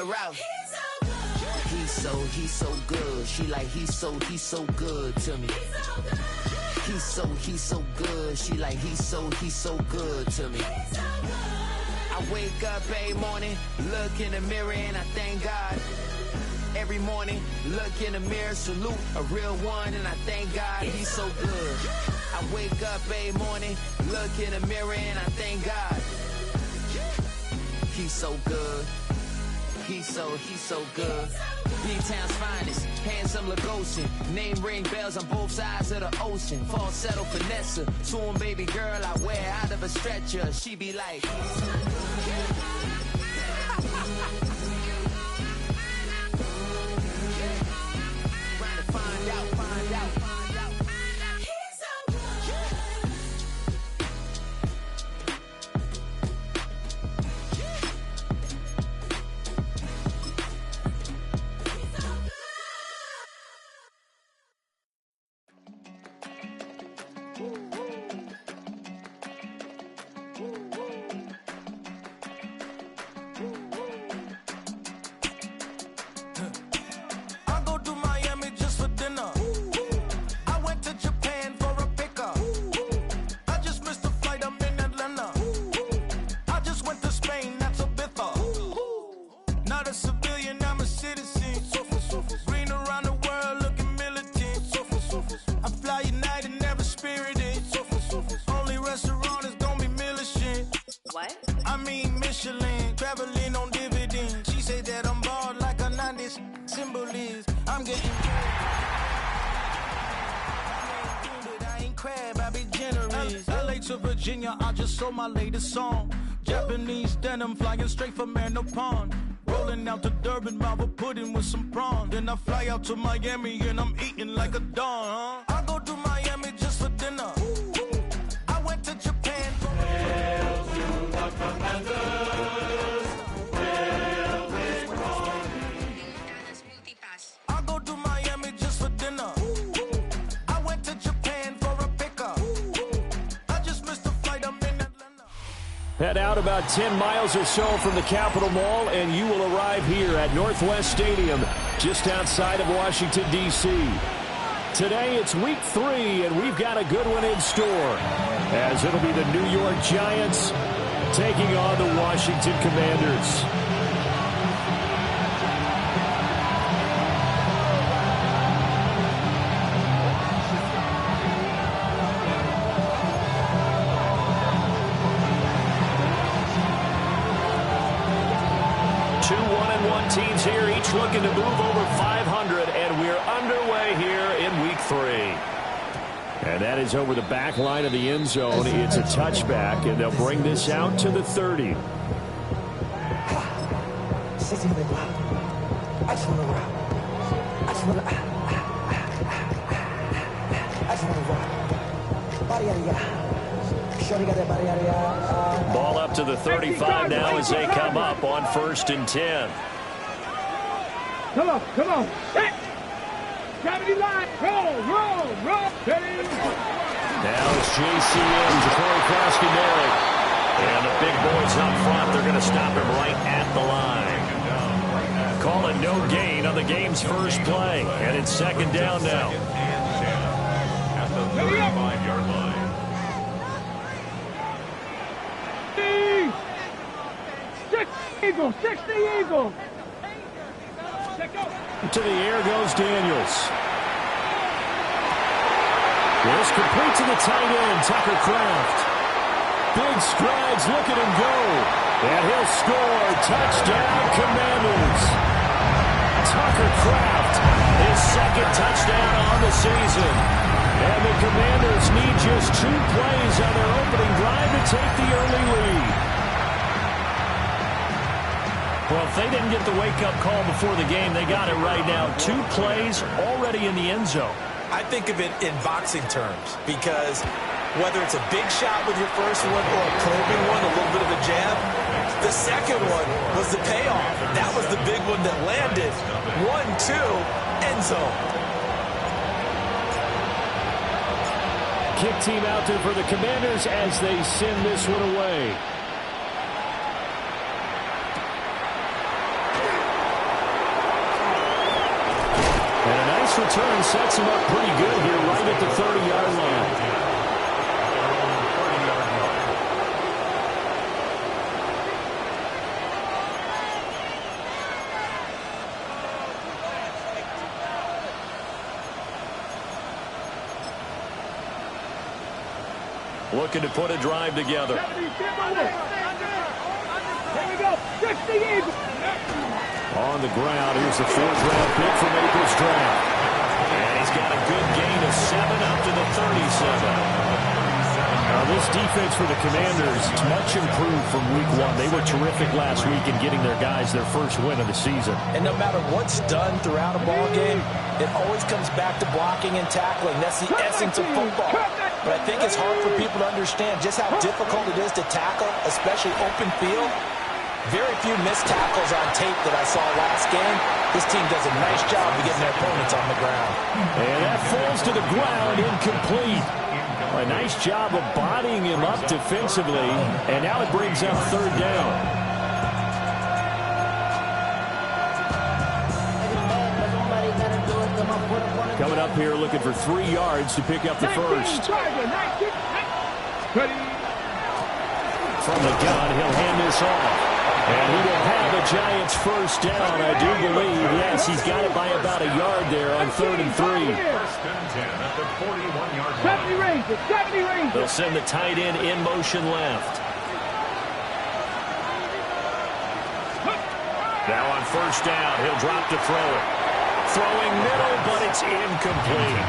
route. He's so good. She like he's so good to me. He's so good. She like he's so good to me. I wake up every morning, look in the mirror and I thank God. Every morning, look in the mirror, salute a real one and I thank God he's so good. I wake up every morning, look in the mirror and I thank God. He's so good. He's so good. B-Town's finest, handsome Lagosian. Name ring bells on both sides of the ocean. Falsetto finesse, to him baby girl I wear out of a stretcher. She be like trying to find out. Virginia, I just sold my latest song. Japanese denim flying straight from Manopon. Rolling out to Durban, Marvel pudding with some prawns. Then I fly out to Miami and I'm eating like a don, huh? I go to Miami just for dinner. I went to Japan for Hail to the Commanders. Hail this morning. I go to Miami just for dinner. I went to Japan for a pickup. Head out about 10 miles or so from the Capitol Mall, and you will arrive here at Northwest Stadium, just outside of Washington, D.C. Today, it's Week 3, and we've got a good one in store, as it'll be the New York Giants taking on the Washington Commanders. Teams here, each looking to move over 500, and we're underway here in Week 3. And that is over the back line of the end zone. It's a touchback, and they'll bring this out to the 30. I just want to rock. Body out of Ball up to the 35 now as they come up on 1st and 10. Come on. Hit. Gravity line. Roll. Now it's JCM, Ja'Cory Krasky-Merritt. And the big boys up front, they're going to stop him right at the line. Call it no gain on the game's first play. And it's 2nd down now. At the 35-yard line. 60 Eagles. To the air goes Daniels. This complete to the tight end, Tucker Kraft. Big strides, look at him go. And he'll score. Touchdown, Commanders. Tucker Kraft, his 2nd touchdown on the season. And the Commanders need just 2 plays on their opening drive to take the early lead. Well, if they didn't get the wake-up call before the game, they got it right now. 2 plays already in the end zone. I think of it in boxing terms because whether it's a big shot with your first one or a probing one, a little bit of a jab, the second one was the payoff. That was the big one that landed. 1-2, end zone. Kick team out there for the Commanders as they send this one away. This return sets him up pretty good here, right at the 30-yard line. Looking to put a drive together. Here we go. 60 Eagles. On the ground, here's the 4th-round pick from April's draft. And he's got a good gain of 7 up to the 37. Now, this defense for the Commanders is much improved from Week 1. They were terrific last week in getting their guys their first win of the season. And no matter what's done throughout a ball game, it always comes back to blocking and tackling. That's the essence of football. But I think it's hard for people to understand just how difficult it is to tackle, especially open field. Very few missed tackles on tape that I saw last game. This team does a nice job of getting their opponents on the ground. And that falls to the ground, incomplete. A nice job of bodying him up defensively. And now it brings up 3rd down. Coming up here looking for 3 yards to pick up the first. From the gun, he'll hand this off. And he will have the Giants first down, I do believe. Yes, he's got it by about a yard there on 3rd and 3. 70 Rangers. They'll send the tight end in motion left. Now on 1st down, he'll drop to throw it. Throwing middle, but it's incomplete.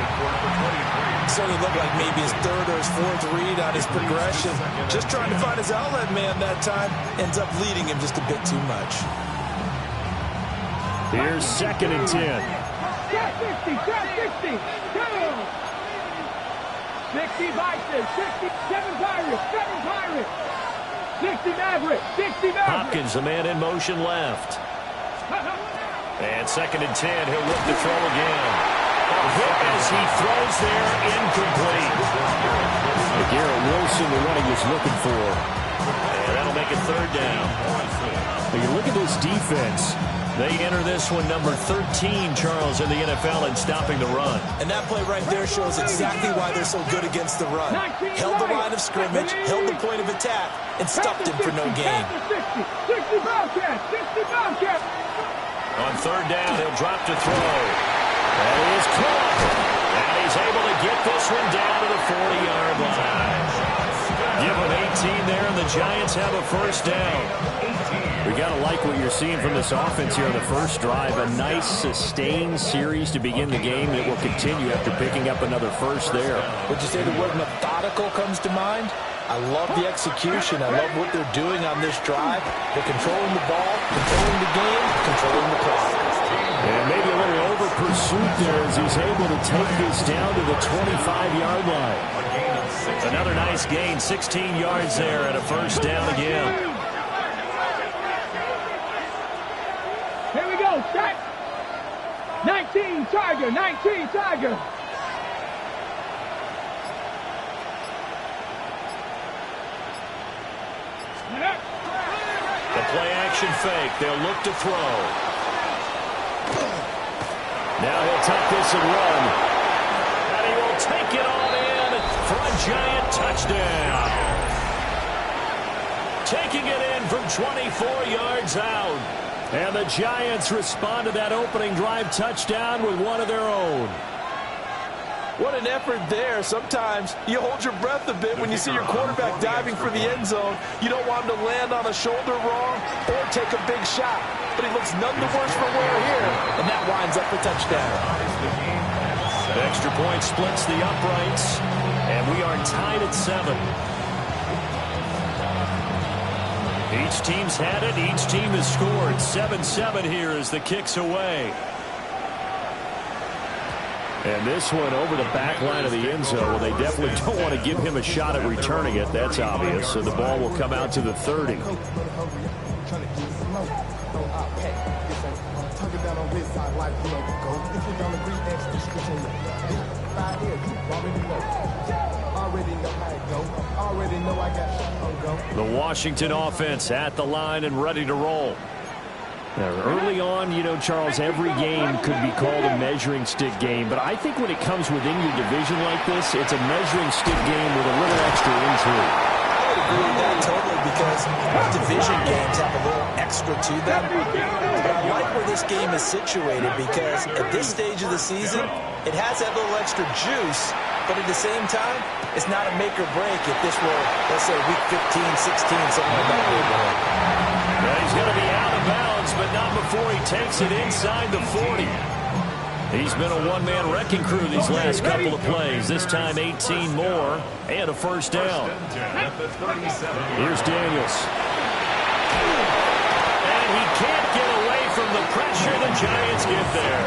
Certainly looked like maybe his 3rd or his 4th read on his progression. Just trying to find his outlet man that time. Ends up leading him just a bit too much. Here's 2nd and 10. 60. 60 Vikings. 67 Pirates. 7 Pirates. 60 Mavericks. 60 Mavericks. Hopkins, a man in motion left. And 2nd and 10, he'll look to throw again. A hit as he throws there, incomplete. Garrett Wilson, the one he was looking for. And that'll make it 3rd down. But you look at this defense. They enter this one number 13, Charles, in the NFL in stopping the run. And that play right there shows exactly why they're so good against the run. Held the line of scrimmage, held the point of attack, and stopped him for no gain. 60 Bobcats. 60 Bobcats. On 3rd down, he'll drop to throw. That is caught. And he's able to get this one down to the 40-yard line. Give him 18 there, and the Giants have a first down. We got to like what you're seeing from this offense here on the first drive. A nice, sustained series to begin the game that will continue after picking up another first there. Would you say the word methodical comes to mind? I love the execution. I love what they're doing on this drive. They're controlling the ball, controlling the game, controlling the clock. And maybe a little over pursuit there as he's able to take this down to the 25-yard line. Another nice gain, 16 yards there and a first down again. Here we go, set. 19 Tiger, 19 Tiger. The play action fake. They'll look to throw. Now he'll tuck this and run. And he will take it on in for a Giant touchdown. Taking it in from 24 yards out. And the Giants respond to that opening drive touchdown with one of their own. What an effort there. Sometimes you hold your breath a bit when you see your quarterback diving for the end zone. You don't want him to land on a shoulder wrong or take a big shot. But he looks none the worse for wear here, and that winds up for touchdown. The extra point splits the uprights, and we are tied at 7. Each team's had it. Each team has scored. 7-7 here as the kick's away. And this one over the back line of the end zone. Well, they definitely don't want to give him a shot at returning it. That's obvious. So the ball will come out to the 30. The Washington offense at the line and ready to roll. Early on, you know, Charles, every game could be called a measuring stick game. But I think when it comes within your division like this, it's a measuring stick game with a little extra into it. I would agree with that totally because division games have a little extra to them. But I like where this game is situated because at this stage of the season, it has that little extra juice. But at the same time, it's not a make or break if this were, let's say, week 15, 16, something like that. Yeah, he's going to be out of bounds, but not before he takes it inside the 40. He's been a one-man wrecking crew these last couple of plays. This time 18 more and a first down. Here's Daniels. And he can't get away from the pressure the Giants get there.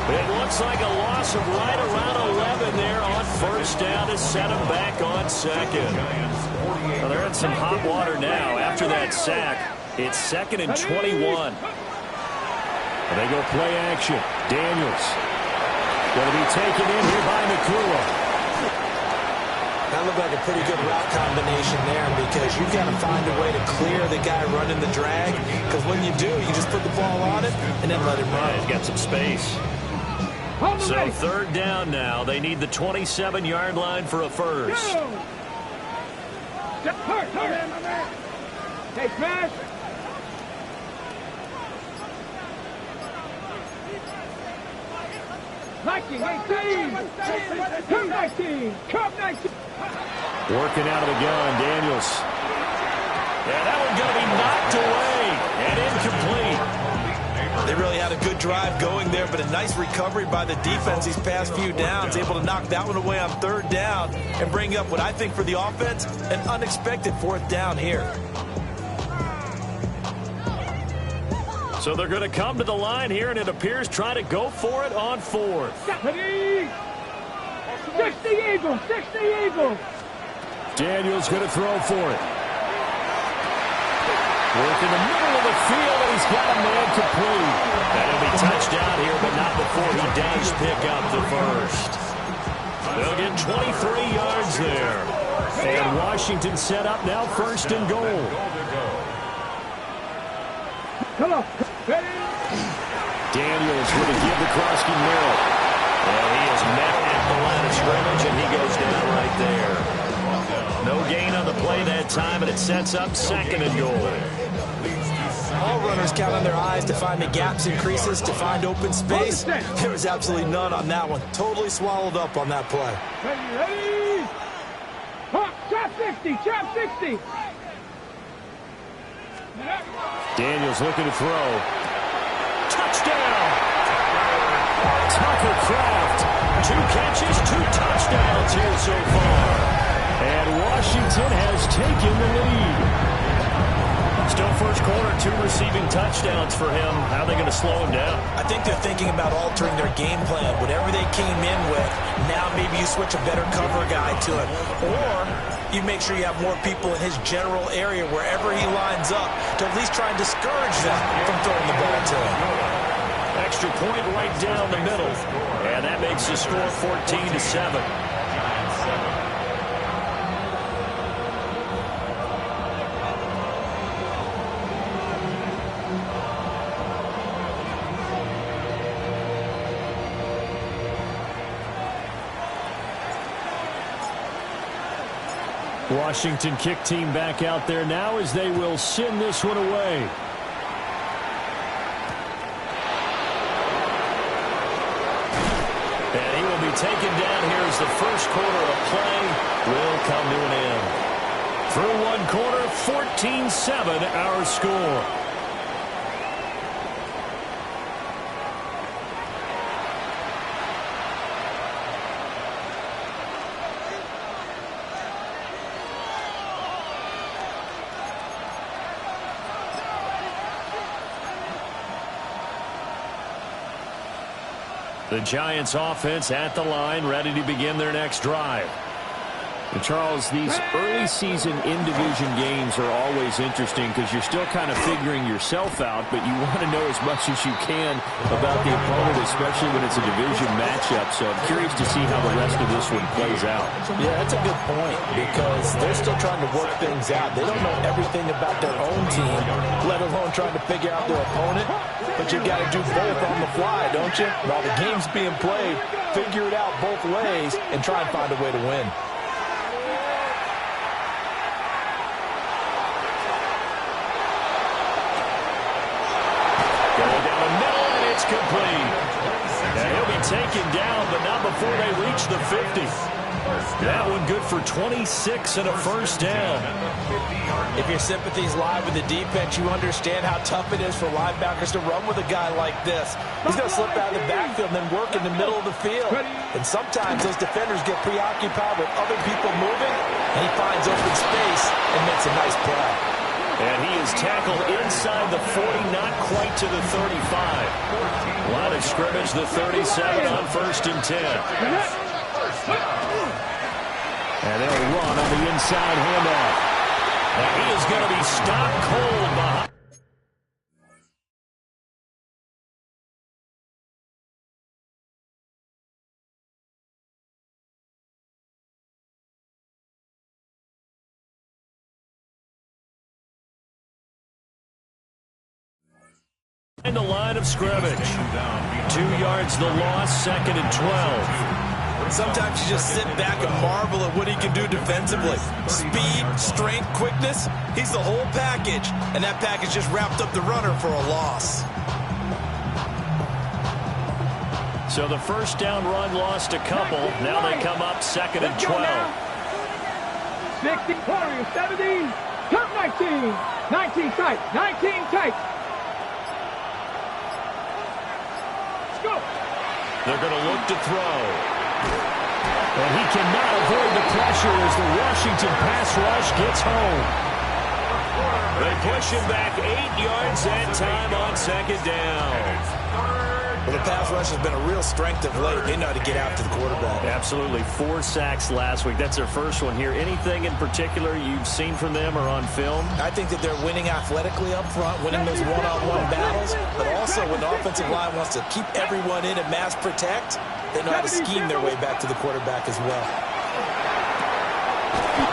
It looks like a loss of right around 11 there on first down to set him back on second. Well, they're in some hot water now after that sack. It's 2nd and 21. They go play action. Daniels going to be taken in here by Nakua. That looked like a pretty good route combination there because you've got to find a way to clear the guy running the drag. Because when you do, you just put the ball on it and then let him run. He's got some space. So 3rd down now. They need the 27-yard line for a first. Take pass. Viking 18. Come 19. Come 19. Working out of the gun, Daniels. Yeah, that one's going to be knocked away and incomplete. They really had a good drive going there, but a nice recovery by the defense these past few downs, able to knock that one away on 3rd down and bring up what I think for the offense, an unexpected 4th down here. So they're going to come to the line here, and it appears try to go for it on 4th. 60 Eagles, 60 Eagles. Daniels going to throw for it. Work in the middle of the field, and he's got a man complete. That'll be touchdown here, but not before he does pick up the first. They'll get 23 yards there. And Washington set up now 1st and goal. Come on. Daniels going to give the Krosky middle. And he is met at the line of scrimmage, and he goes down right there. No gain on the play that time, and it sets up 2nd and goal. All runners count on their eyes to find the gaps and creases, to find open space. There was absolutely none on that one. Totally swallowed up on that play. Ready? Chop 60, chop 60. Daniels looking to throw. Touchdown! Tucker Kraft. 2 catches, 2 touchdowns here so far. And Washington has taken the lead. Still first quarter, 2 receiving touchdowns for him. How are they going to slow him down? I think they're thinking about altering their game plan. Whatever they came in with, now maybe you switch a better cover guy to it. Or you make sure you have more people in his general area wherever he lines up to at least try and discourage them from throwing the ball to him. Extra point right down the middle. And that makes the score 14-7. Washington kick team back out there now as they will send this one away. And he will be taken down here as the first quarter of play will come to an end. Through one quarter, 14-7 our score. The Giants offense at the line, ready to begin their next drive. And Charles, these early season in-division games are always interesting because you're still kind of figuring yourself out, but you want to know as much as you can about the opponent, especially when it's a division matchup. So I'm curious to see how the rest of this one plays out. Yeah, that's a good point because they're still trying to work things out. They don't know everything about their own team, let alone trying to figure out their opponent. But you've got to do both on the fly, don't you? While the game's being played, figure it out both ways and try and find a way to win. Complete. And he'll be taken down, but not before they reach the 50. That one good for 26 and a first down. If your sympathies lie with the defense, you understand how tough it is for linebackers to run with a guy like this. He's going to slip out of the backfield and then work in the middle of the field. And sometimes those defenders get preoccupied with other people moving, and he finds open space and makes a nice play. And he is tackled inside the 40, not quite to the 35. Line of scrimmage, the 37 on 1st and 10. And they'll run on the inside handoff. And he is going to be stopped cold behind. In the line of scrimmage. 2 yards the loss, 2nd and 12. Sometimes you just sit back and marvel at what he can do defensively. Speed, strength, quickness, he's the whole package. And that package just wrapped up the runner for a loss. So the first down run lost a couple. Now they come up 2nd and 12. 60, 40, 17, turn 19, 19 tight, 19 tight. They're going to look to throw. And he cannot avoid the pressure as the Washington pass rush gets home. They push him back 8 yards that time on 2nd down. Well, the pass rush has been a real strength of late. They know how to get after the quarterback. Absolutely. 4 sacks last week. That's their first one here. Anything in particular you've seen from them or on film? I think that they're winning athletically up front, winning those one-on-one battles, but also when the offensive line wants to keep everyone in and mass protect, they know how to scheme their way back to the quarterback as well.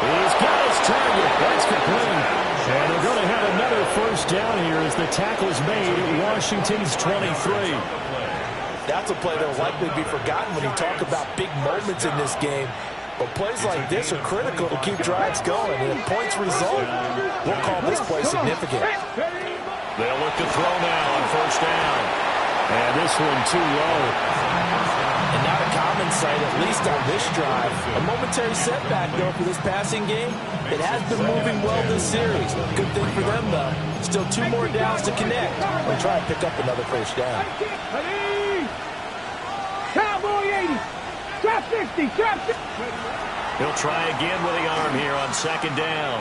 He's got his target. That's complete. And they're going to have another first down here as the tackle is made at Washington's 23. That's a play that will likely be forgotten when you talk about big moments in this game. But plays like this are critical to keep drives going. And if points result, we'll call this play significant. They'll look to throw now on 1st down. And this one too low. And not a common sight, at least on this drive. A momentary setback, though, for this passing game. It has been moving well this series. Good thing for them, though. Still 2 more downs to connect. They'll try and pick up another first down. Cowboy 80. Trap 60. Trap 60. He'll try again with the arm here on 2nd down.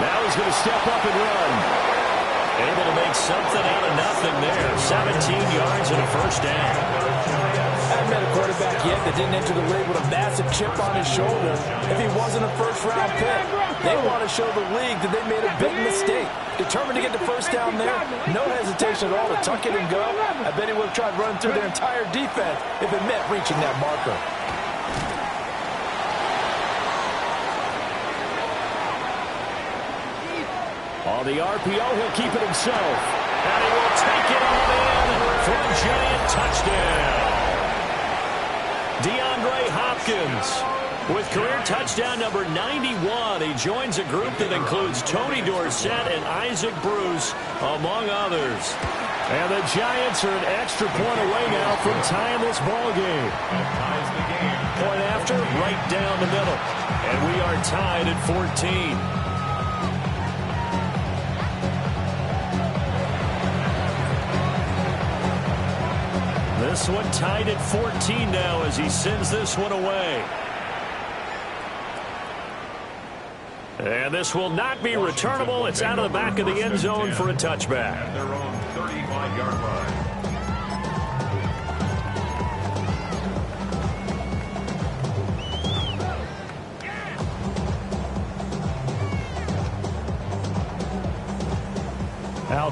Now he's going to step up and run. Able to make something out of nothing there. 17 yards and a first down. I haven't met a quarterback yet that didn't enter the league with a massive chip on his shoulder. If he wasn't a first-round pick, they want to show the league that they made a big mistake. Determined to get the first down there, no hesitation at all to tuck it and go. I bet he would have tried running through their entire defense if it meant reaching that marker. On the RPO, he'll keep it himself. And he will take it all in for a giant touchdown. DeAndre Hopkins with career touchdown number 91. He joins a group that includes Tony Dorsett and Isaac Bruce, among others. And the Giants are an extra point away now from tying this ball game. Point after, right down the middle. And we are tied at 14. This one tied at 14 now as he sends this one away. And this will not be returnable. It's out of the back of the end zone for a touchback. At their own 35-yard line.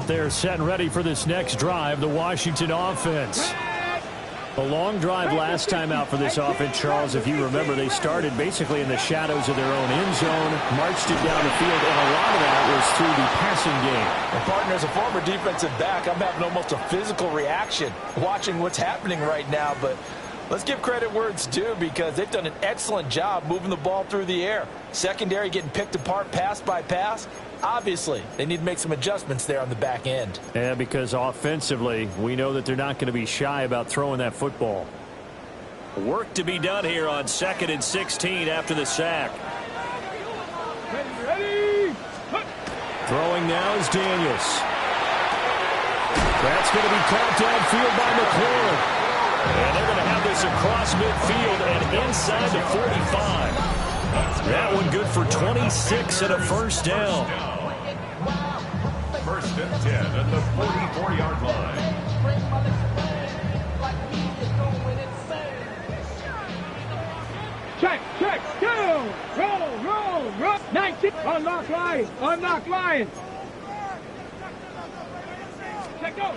They're set and ready for this next drive, the Washington offense. A long drive last time out for this offense, Charles. If you remember, they started basically in the shadows of their own end zone, marched it down the field, and a lot of that was through the passing game. And partner, as a former defensive back, I'm having almost a physical reaction watching what's happening right now. But let's give credit where it's due, because they've done an excellent job moving the ball through the air. Secondary getting picked apart pass by pass. Obviously, they need to make some adjustments there on the back end. Yeah, because offensively, we know that they're not going to be shy about throwing that football. Work to be done here on 2nd and 16 after the sack. Ready. Throwing now is Daniels. That's going to be caught downfield by McLaurin. And they're going to have this across midfield and inside the 45. That one good for 26 and a first down. 1st and 10 at the 44-yard line. Check, go! Roll! 19, unlock line! Check, go!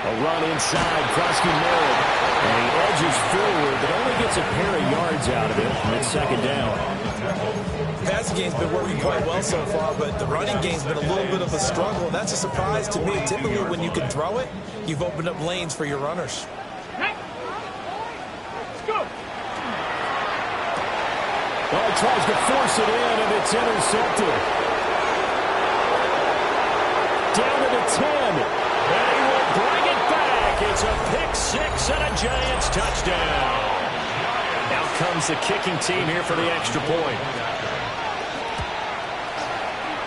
A run inside, Krusky Merritt. And he edges forward, but only gets a pair of yards out of it, and it's 2nd down. Passing game's been working quite well so far, but the running game's been a little bit of a struggle, and that's a surprise to me. Typically, when you can throw it, you've opened up lanes for your runners. Let's go! Well, he tries to force it in, and it's intercepted. Down to the 10. And he will bring it back. It's a pick six and a Giants touchdown. Out comes the kicking team here for the extra point.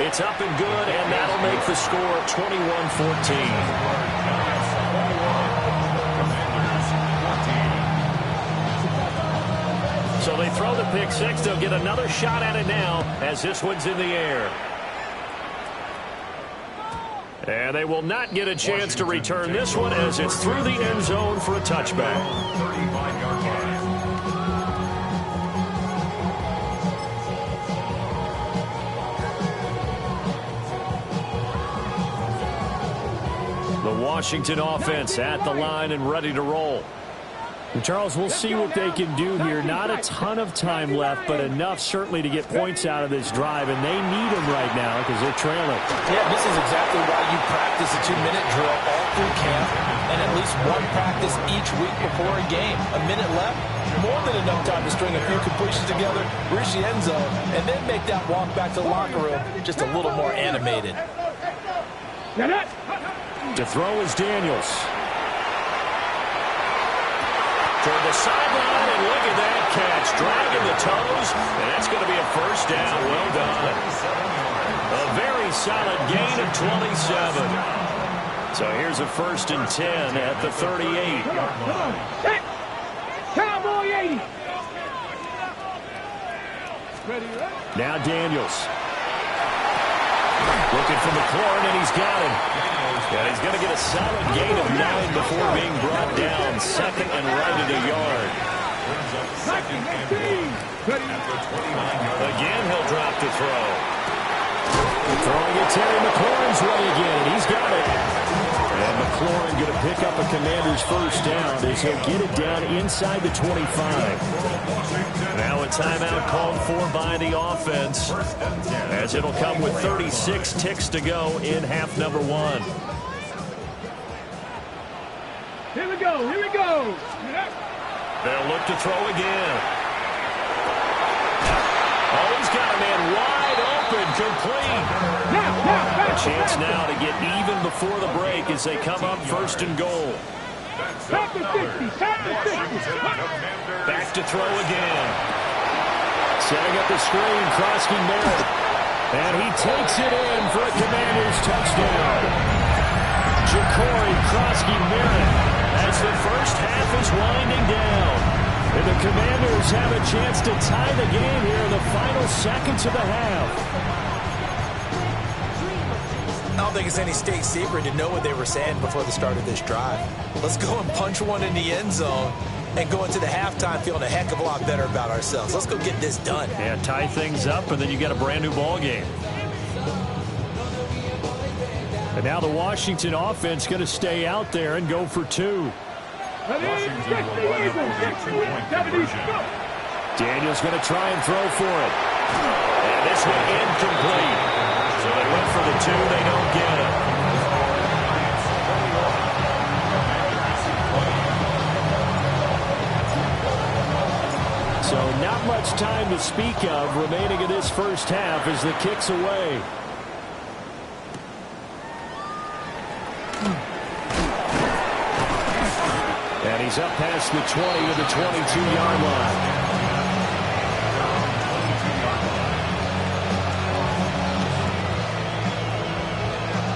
It's up and good, and that'll make the score 21-14. So they throw the pick six. They'll get another shot at it now as this one's in the air. And they will not get a chance to return this one as it's through the end zone for a touchback. 35-yard line. The Washington offense at the line and ready to roll. And Charles, we'll see what they can do here. Not a ton of time left, but enough certainly to get points out of this drive, and they need them right now because they're trailing. Yeah, this is exactly why you practice a 2-minute drill all through camp and at least one practice each week before a game. A minute left, more than enough time to string a few completions together, reach the end zone, and then make that walk back to the locker room just a little more animated. To throw is Daniels. Toward the sideline, and look at that catch. Dragging the toes, and that's going to be a first down. Well done. A very solid gain of 27. So here's a 1st and 10 at the 38. Cowboy 80. Now Daniels. Looking for McLaurin, and he's got him. And he's going to get a solid gain of 9 before being brought down. 2nd and right at a yard. Again, he'll drop the throw. Throwing it Terry McLaurin's way again, and he's got it. And McLaurin going to pick up a Commander's first down as he'll get it down inside the 25. Now a timeout called for by the offense, as it'll come with 36 ticks to go in half number 1. Here we go. They'll look to throw again. Oh, he's got a man wide open, complete. A chance now to get even before the break as they come up 1st and goal. Back to 60. Back to throw again. Setting up the screen, Krusky Merritt. And he takes it in for a Commanders touchdown. Ja'Cory Krusky Merritt as the first half is winding down. And the Commanders have a chance to tie the game here in the final seconds of the half. I don't think it's any state secret to know what they were saying before the start of this drive. Let's go and punch one in the end zone and go into the halftime feeling a heck of a lot better about ourselves. Let's go get this done. Yeah, tie things up, and then you get a brand new ball game. And now the Washington offense going to stay out there and go for 2. Daniels going to try and throw for it. And this one incomplete. So they went for the 2. They don't get it. So not much time to speak of remaining in this first half as the kick's away. And he's up past the 20 to the 22-yard line.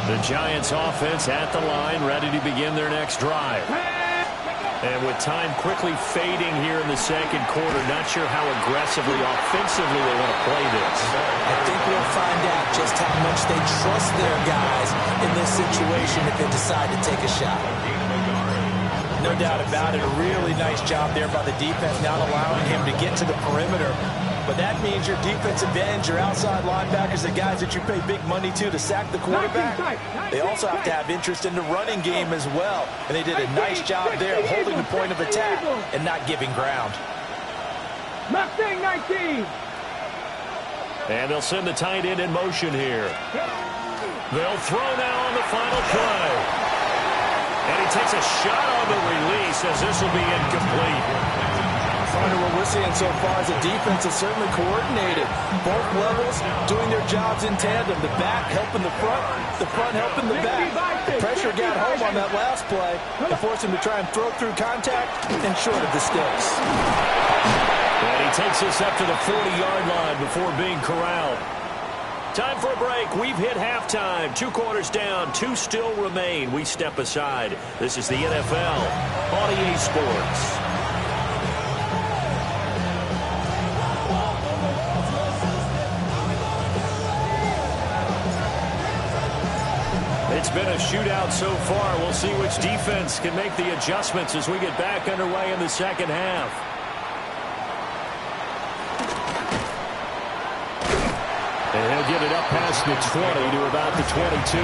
The Giants offense at the line, ready to begin their next drive. And with time quickly fading here in the second quarter, not sure how aggressively, offensively they want to play this. I think we'll find out just how much they trust their guys in this situation if they decide to take a shot. No doubt about it, a really nice job there by the defense, not allowing him to get to the perimeter. But that means your defensive ends, your outside linebackers, the guys that you pay big money to sack the quarterback, they also have to have interest in the running game as well. And they did a nice job there of holding the point of attack and not giving ground. Mustang 19. And they'll send the tight end in motion here. They'll throw now on the final play. And he takes a shot on the release as this will be incomplete. What we're seeing so far is the defense is certainly coordinated. Both levels doing their jobs in tandem. The back helping the front helping the back. The pressure got home on that last play and forced him to try and throw through contact and short of the sticks. And he takes us up to the 40-yard line before being corralled. Time for a break. We've hit halftime. 2 quarters down. 2 still remain. We step aside. This is the NFL on EA Sports. It's been a shootout so far. We'll see which defense can make the adjustments as we get back underway in the second half. And he'll get it up past the 20 to about the 22.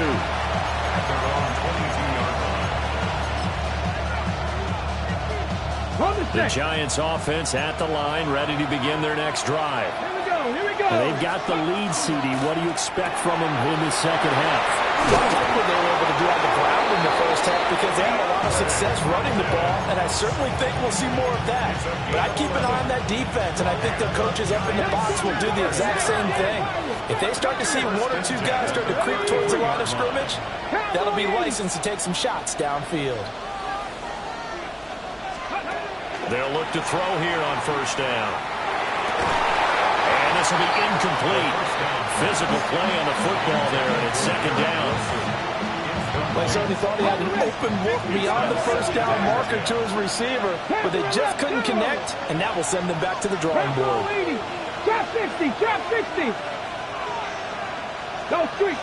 The Giants offense at the line, ready to begin their next drive. Here we go. And they've got the lead, CD. What do you expect from them in the second half? I like what they were able to do on the ground in the first half because they had a lot of success running the ball, and I certainly think we'll see more of that. But I keep an eye on that defense, and I think their coaches up in the box will do the exact same thing. If they start to see 1 or 2 guys start to creep towards the line of scrimmage, that'll be license to take some shots downfield. They'll look to throw here on first down. And this will be incomplete. Physical play on the football there, and it's second down. I certainly thought he had an open look beyond the first down marker to his receiver, but they just couldn't connect, and that will send them back to the drawing board. Trap 60, trap 60. Go street.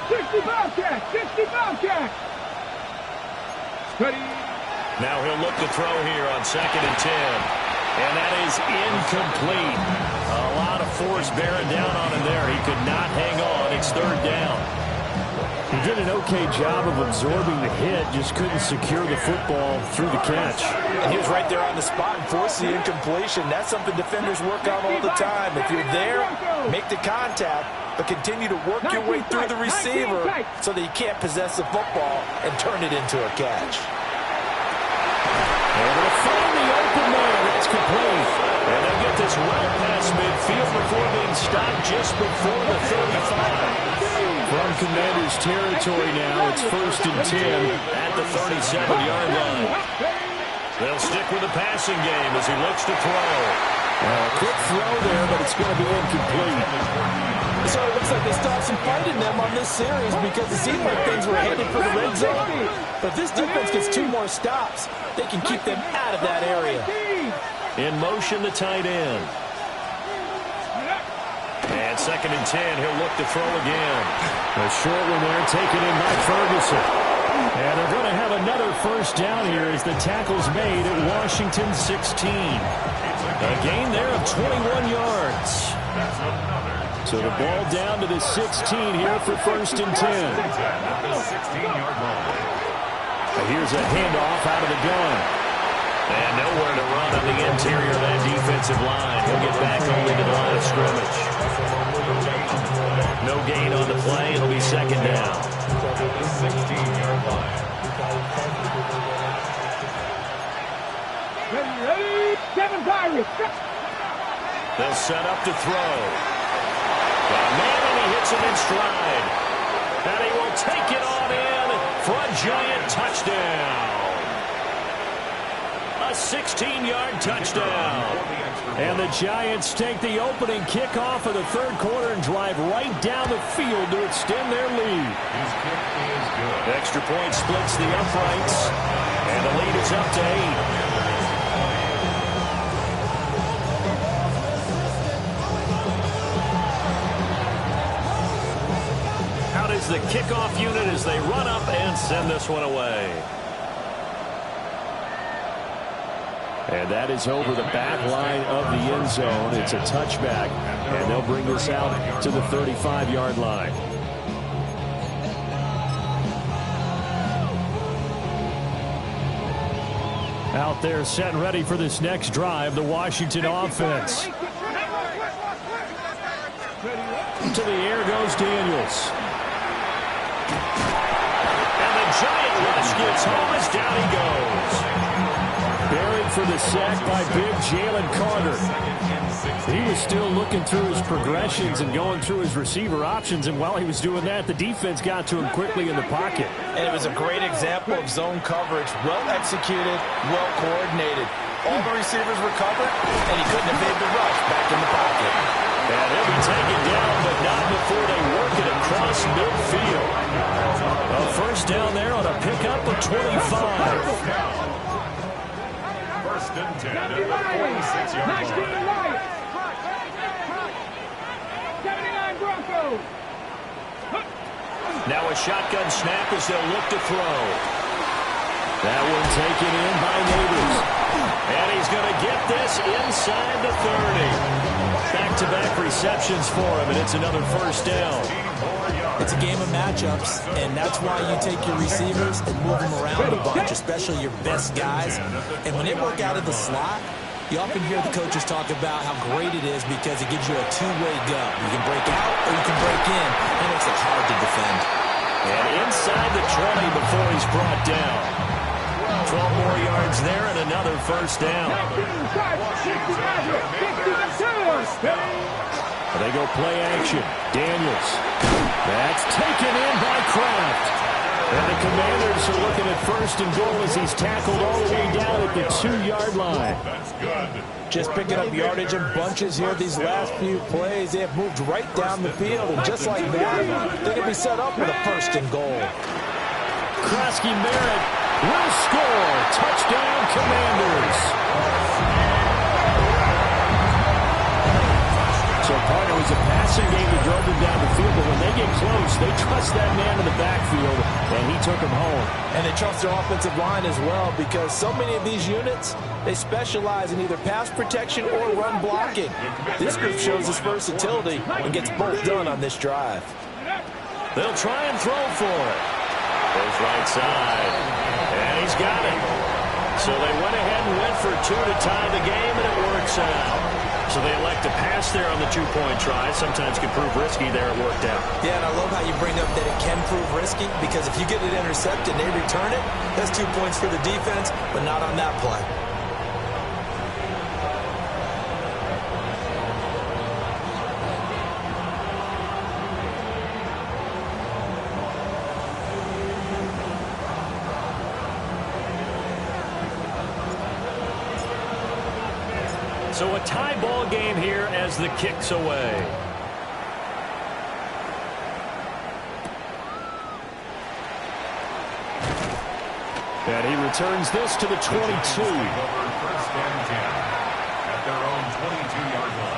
60 Bobcat, 60 Bobcat. Ready. Now he'll look to throw here on 2nd and 10. And that is incomplete. A lot of force bearing down on him there. He could not hang on. It's 3rd down. He did an okay job of absorbing the hit, just couldn't secure the football through the catch. And he was right there on the spot and forced the incompletion. That's something defenders work on all the time. If you're there, make the contact, but continue to work your way through the receiver so that you can't possess the football and turn it into a catch. And they'll find the open man. That's complete. And they'll get this well past midfield before being stopped just before the 35. From Commanders territory now, it's 1st and 10 at the 37-yard line. They'll stick with the passing game as he looks to throw. A quick throw there, but it's going to be incomplete. So it looks like they stopped some fight in them on this series because it seemed like things were headed for the red zone. But if this defense gets 2 more stops, they can keep them out of that area. In motion, the tight end. And 2nd and 10, he'll look to throw again. A short one there taken in by Ferguson. And they're going to have another first down here as the tackle's made at Washington 16. A gain there of 21 yards. So the ball down to the 16 here for 1st and 10. At the 16-yard line. Here's a handoff out of the gun. And nowhere to run on the interior of that defensive line. He'll get back only to the line of scrimmage. No gain on the play. It'll be 2nd down. At the 16-yard line. Ready, 7 Pirates. They'll set up to throw. Man, and he hits him in stride. And he will take it on in for a giant touchdown. A 16-yard touchdown. And the Giants take the opening kickoff of the 3rd quarter and drive right down the field to extend their lead. His kick is good. Extra point splits the uprights. And the lead is up to 8. Out is the kickoff unit as they run up and send this one away. And that is over the back line of the end zone. It's a touchback, and they'll bring this out to the 35-yard line. Out there set and ready for this next drive, the Washington offense. To the air goes Daniels. And the giant rush gets home as down he goes. Buried for the sack by big Jalen Carter. He was still looking through his progressions and going through his receiver options, and while he was doing that, the defense got to him quickly in the pocket. And it was a great example of zone coverage. Well executed, well coordinated. All the receivers were covered, and he couldn't have made the rush back in the pocket. And he'll be taken down, but not before they work it across midfield. A 1st down there on a pickup of 25. 1st and 10 at the 46-yard line. 79 Broncos. Now a shotgun snap as they'll look to throw. That one taken in by Neighbors. And he's going to get this inside the 30. Back-to-back receptions for him, and it's another 1st down. It's a game of matchups, and that's why you take your receivers and move them around a bunch, especially your best guys. And when they work out of the slot, you often hear the coaches talk about how great it is because it gives you a two-way go. You can break out or you can break in. It makes it hard to defend. And inside the 20 before he's brought down. 12 more yards there and another 1st down. They go play action. Daniels. That's taken in by Kraft. And the Commanders are looking at 1st and goal as he's tackled all the way down at the 2-yard line. That's good. Just picking up yardage in bunches here these last few plays. They have moved right down the field, and just like that, they can be set up with a 1st and goal. Krosky Merritt will score. Touchdown, Commanders. So partner was a passing game that drove him down the field, but when they get close, they trust that man in the backfield, and he took him home. And they trust their offensive line as well, because so many of these units, they specialize in either pass protection or run blocking. This group shows its versatility and gets both done on this drive. They'll try and throw for it. Goes right side, and he's got it. So they went ahead and went for 2 to tie the game, and it works out. So they elect to pass there on the 2-point try. Sometimes can prove risky. There it worked out. Yeah, and I love how you bring up that it can prove risky, because if you get it intercepted and they return it, that's 2 points for the defense, but not on that play. So a tie ball game here as the kick's away. And he returns this to the 22. 1st and 10 at their own 22-yard line.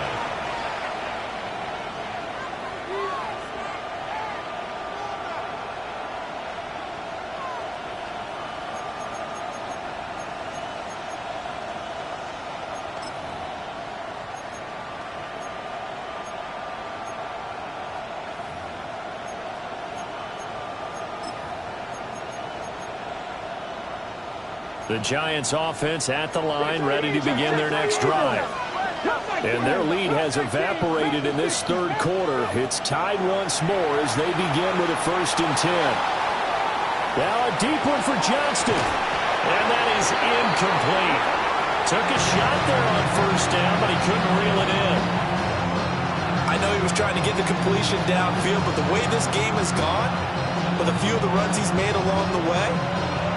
The Giants offense at the line, ready to begin their next drive. And their lead has evaporated in this third quarter. It's tied once more as they begin with a 1st and 10. Now a deep one for Johnston. And that is incomplete. Took a shot there on 1st down, but he couldn't reel it in. I know he was trying to get the completion downfield, but the way this game has gone, with a few of the runs he's made along the way,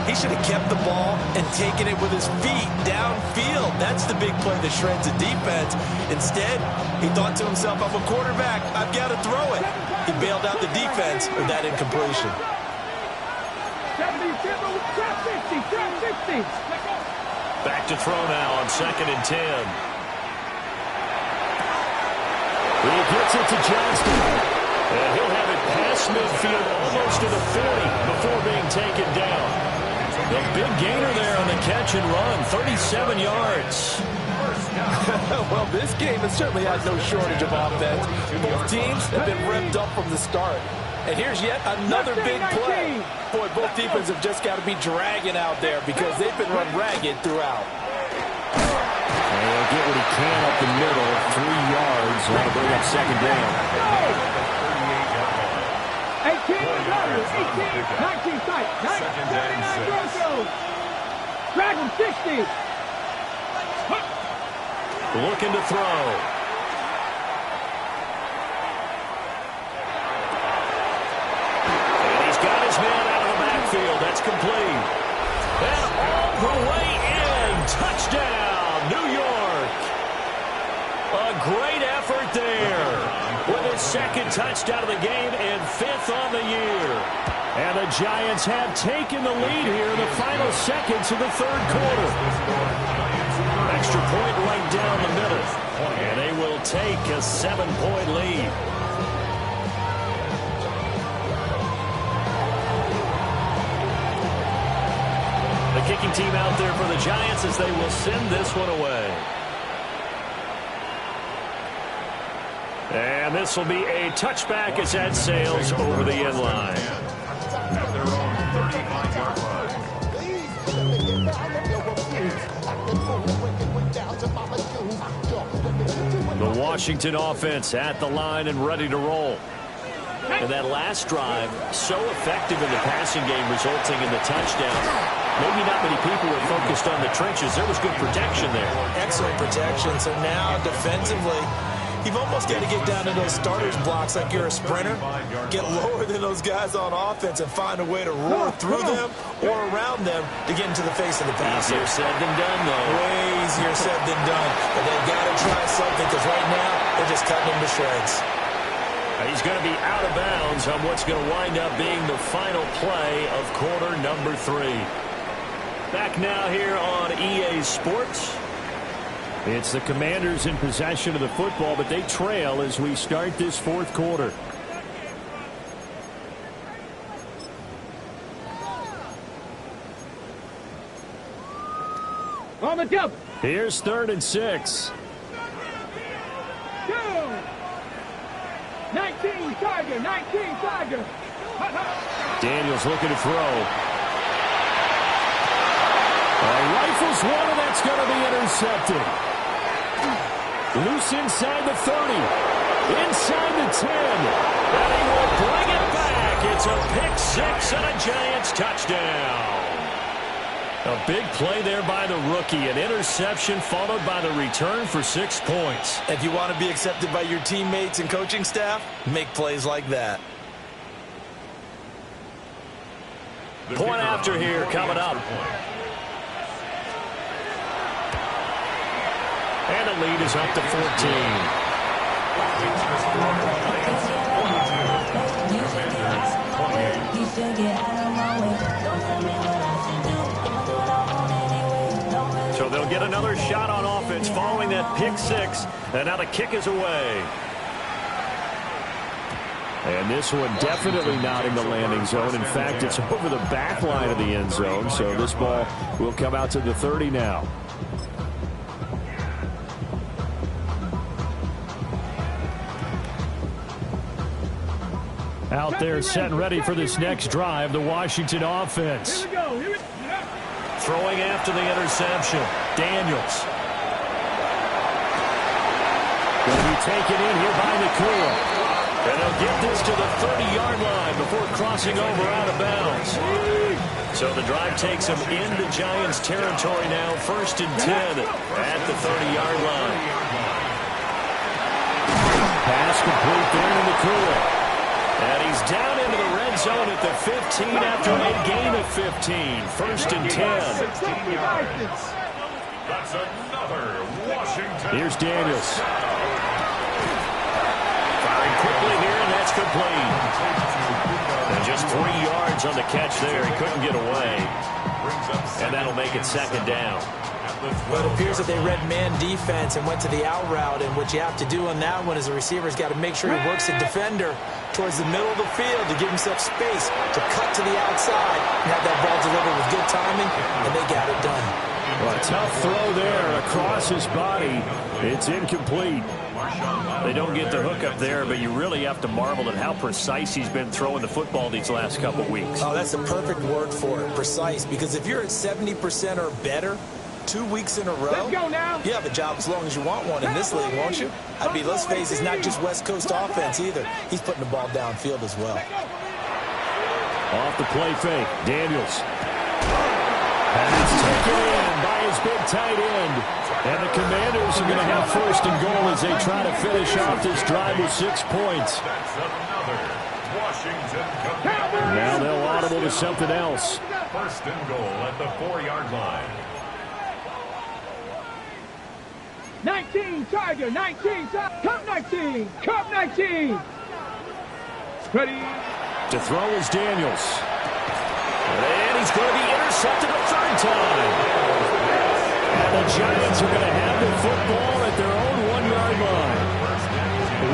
he should have kept the ball and taken it with his feet downfield. That's the big play that shreds the defense. Instead, he thought to himself, I'm a quarterback, I've got to throw it. He bailed out the defense with that incompletion. 50. Back to throw now on 2nd and 10. He gets it to Johnston. And he'll have it past midfield almost to the 40 before being taken down. The big gainer there on the catch and run, 37 yards. Well, this game has certainly had no shortage of offense. Both teams have been revved up from the start. And here's yet another big play. Boy, both defenses have just got to be dragging out there because they've been run ragged throughout. And he'll get what he can up the middle, 3 yards. That'll bring up 2nd down. 18, 19 sight, 79 Broncos. Drag him, 60. Looking to throw. And he's got his man out of the backfield. That's complete. And all the way in. Touchdown, New York. A great effort there. With his 2nd touchdown of the game and 5th on the year. And the Giants have taken the lead here in the final seconds of the 3rd quarter. Extra point right down the middle. And they will take a 7-point lead. The kicking team out there for the Giants as they will send this one away. And this will be a touchback as that sails over the end line. At their own 35-yard line. The Washington offense at the line and ready to roll. And that last drive, so effective in the passing game, resulting in the touchdown. Maybe not many people were focused on the trenches. There was good protection there. Excellent protection. So now defensively, you've almost got to get down to those starters blocks like you're a sprinter. Get lower than those guys on offense and find a way to roar through them or around them to get into the face of the passer. Easier said than done, though. Way easier said than done. But they've got to try something because right now they're just cutting them to shreds. He's going to be out of bounds on what's going to wind up being the final play of quarter number 3. Back now here on EA Sports. It's the Commanders in possession of the football, but they trail as we start this 4th quarter. On the jump. Here's 3rd and 6. 19 Tiger. Daniels looking to throw. Rifles one, and that's going to be intercepted. Loose inside the 30. Inside the 10. And he will bring it back. It's a pick 6 and a Giants touchdown. A big play there by the rookie. An interception followed by the return for 6 points. If you want to be accepted by your teammates and coaching staff, make plays like that. Point after here coming up. And the lead is up to 14. So they'll get another shot on offense following that pick 6. And now the kick is away. And this one definitely not in the landing zone. In fact, it's over the back line of the end zone. So this ball will come out to the 30 now. Out there set and ready for this next drive, the Washington offense. Throwing after the interception, Daniels. Going to be taken in here by Nakua. And they'll get this to the 30-yard line before crossing over out of bounds. So the drive takes them into Giants territory now, 1st and 10 at the 30-yard line. Pass complete there to Nakua. And he's down into the red zone at the 15 after a gain of 15. 1st and 10. That's another Washington. Here's Daniels. Firing quickly here, and that's complete. And just 3 yards on the catch there. He couldn't get away. And that'll make it 2nd down. Well, it appears that they read man defense and went to the out route, and what you have to do on that one is the receiver's got to make sure he works the defender towards the middle of the field to give himself space to cut to the outside and have that ball delivered with good timing, and they got it done. Well, a tough throw there across his body. It's incomplete. They don't get the hook up there, but you really have to marvel at how precise he's been throwing the football these last couple weeks. Oh, that's the perfect word for it, precise, because if you're at 70% or better 2 weeks in a row, let's go now. You have a job as long as you want one in this league, won't you? I mean, let's face it, it's not just West Coast offense either. He's putting the ball downfield as well. Off the play fake, Daniels. And it's taken in by his big tight end. And the Commanders are going to have 1st and goal as they try to finish off this drive with 6 points. That's another Washington Commanders. Now they'll audible to something else. 1st and goal at the 4-yard line. 19, Tiger, 19, Cup 19, Cup 19. Ready. To throw is Daniels. And he's going to be intercepted a 3rd time. And the Giants are going to have the football at their own 1-yard line.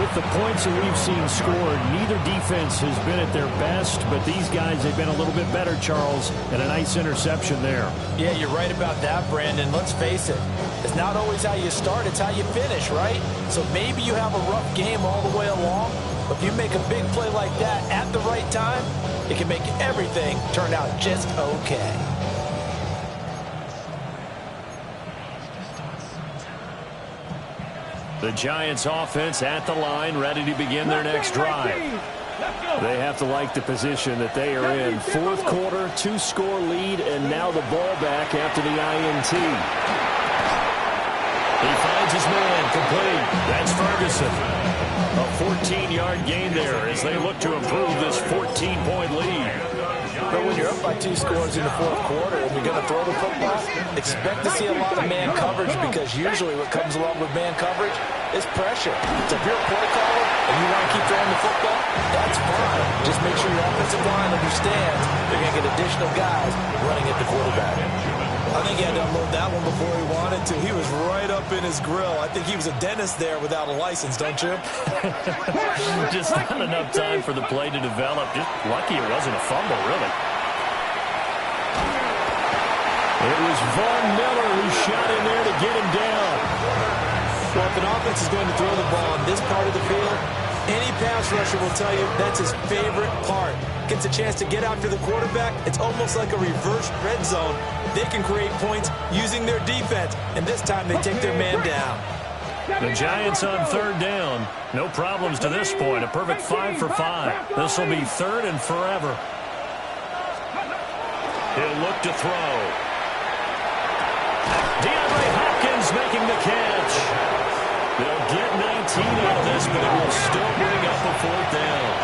With the points that we've seen scored, neither defense has been at their best, but these guys have been a little bit better, Charles, and a nice interception there. Yeah, you're right about that, Brandon. Let's face it. It's not always how you start, it's how you finish, right? So maybe you have a rough game all the way along, but if you make a big play like that at the right time, it can make everything turn out just okay. The Giants offense at the line, ready to begin their next drive. They have to like the position that they are in. 4th quarter, 2-score lead, and now the ball back after the INT. He finds his man, complete. That's Ferguson. A 14-yard gain there as they look to improve this 14-point lead. But when you're up by 2 scores in the 4th quarter and you're going to throw the football, expect to see a lot of man coverage, because usually what comes along with man coverage is pressure. So if you're a play caller and you want to keep throwing the football, that's fine. Just make sure your offensive line understands they're going to get additional guys running at the quarterback. I think he had to unload that one before he wanted to. He was right up in his grill. I think he was a dentist there without a license, don't you? Just not enough time for the play to develop. Just lucky it wasn't a fumble, really. It was Von Miller who shot in there to get him down. Well, if an offense is going to throw the ball on this part of the field, any pass rusher will tell you that's his favorite part. Gets a chance to get after the quarterback. It's almost like a reverse red zone. They can create points using their defense, and this time they take their man down. The Giants on 3rd down. No problems to this point. A perfect 5 for 5. This will be 3rd and forever. He'll look to throw. DeAndre Hopkins making the catch. They'll get 19 out of this, but it will still bring up a 4th down.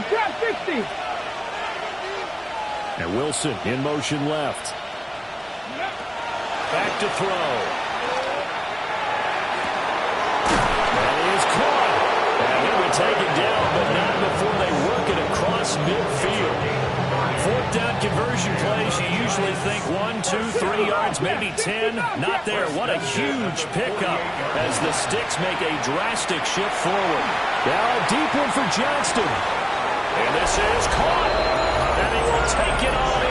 Trap 60. And Wilson in motion left. Back to throw. And he is caught. And he would take it down, but not before they work it across midfield. 4th down conversion plays, you usually think 1, 2, 3 yards, maybe 10. Not there. What a huge pickup as the Sticks make a drastic shift forward. Now a deep one for Johnston. And this is caught. And he will take it on